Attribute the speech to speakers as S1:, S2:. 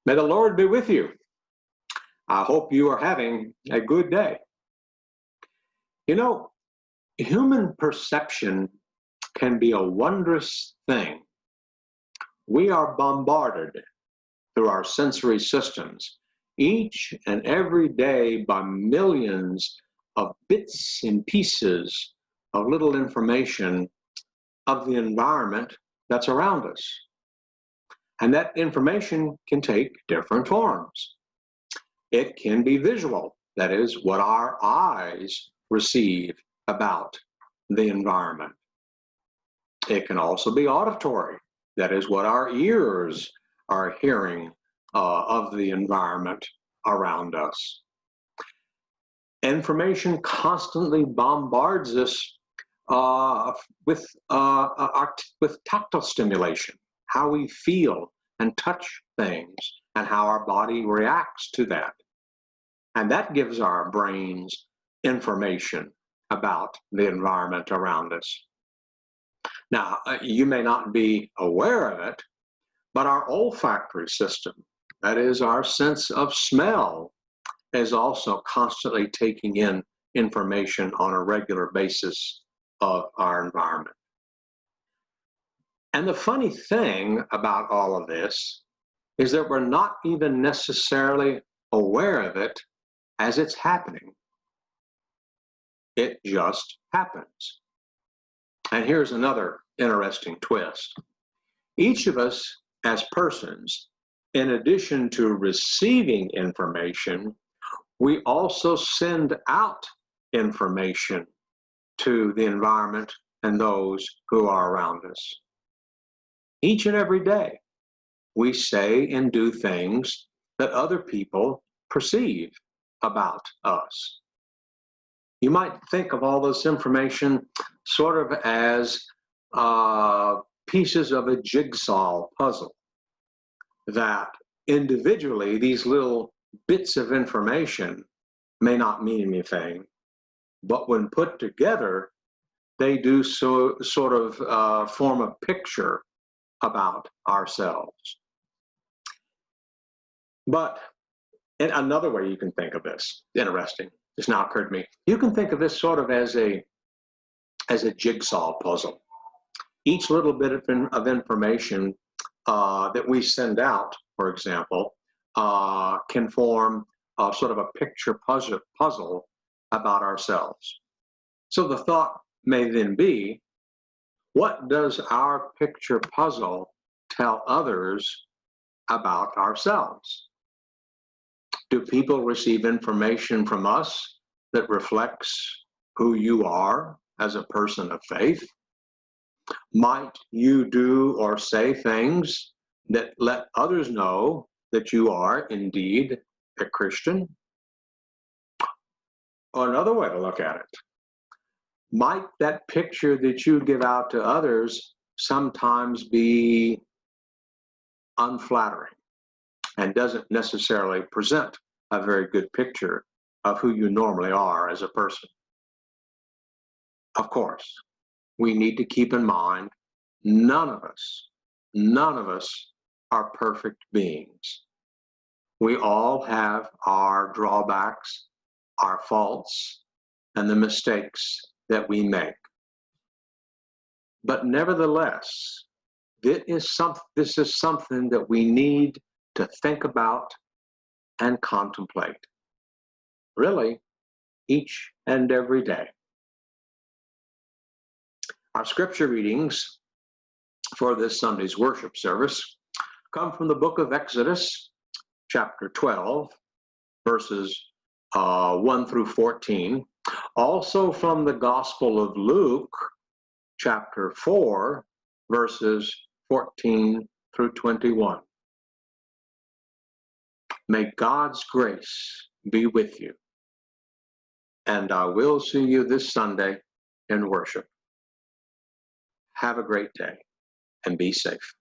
S1: May the Lord be with you. I hope you are having a good day. You know, human perception can be a wondrous thing. We are bombarded through our sensory systems each and every day by millions of bits and pieces of little information of the environment that's around us. And that information can take different forms. It can be visual, that is, what our eyes receive about the environment. It can also be auditory, that is, what our ears are hearing of the environment around us. Information constantly bombards us with tactile stimulation, how we feel and touch things, and how our body reacts to that. And that gives our brains information about the environment around us. Now, you may not be aware of it, but our olfactory system, that is our sense of smell, is also constantly taking in information on a regular basis of our environment. And the funny thing about all of this is that we're not even necessarily aware of it as it's happening. It just happens. And here's another interesting twist. Each of us as persons, in addition to receiving information, we also send out information to the environment and those who are around us. Each and every day, we say and do things that other people perceive about us. You might think of all this information sort of as pieces of a jigsaw puzzle, that individually these little bits of information may not mean anything, but when put together, they do sort of form a picture about ourselves. But in another way you can think of this, interesting, it's now occurred to me, you can think of this sort of as a jigsaw puzzle. Each little bit of information that we send out, for example, can form sort of a picture puzzle about ourselves. So the thought may then be, what does our picture puzzle tell others about ourselves? Do people receive information from us that reflects who you are as a person of faith? Might you do or say things that let others know that you are indeed a Christian? Or another way to look at it, might that picture that you give out to others sometimes be unflattering and doesn't necessarily present a very good picture of who you normally are as a person? Of course, we need to keep in mind, none of us are perfect beings. We all have our drawbacks, our faults, and the mistakes that we make. But nevertheless, this is something that we need to think about and contemplate, really, each and every day. Our scripture readings for this Sunday's worship service come from the book of Exodus, chapter 12, verses 1 through 14. Also from the Gospel of Luke, chapter 4, verses 14 through 21. May God's grace be with you. And I will see you this Sunday in worship. Have a great day and be safe.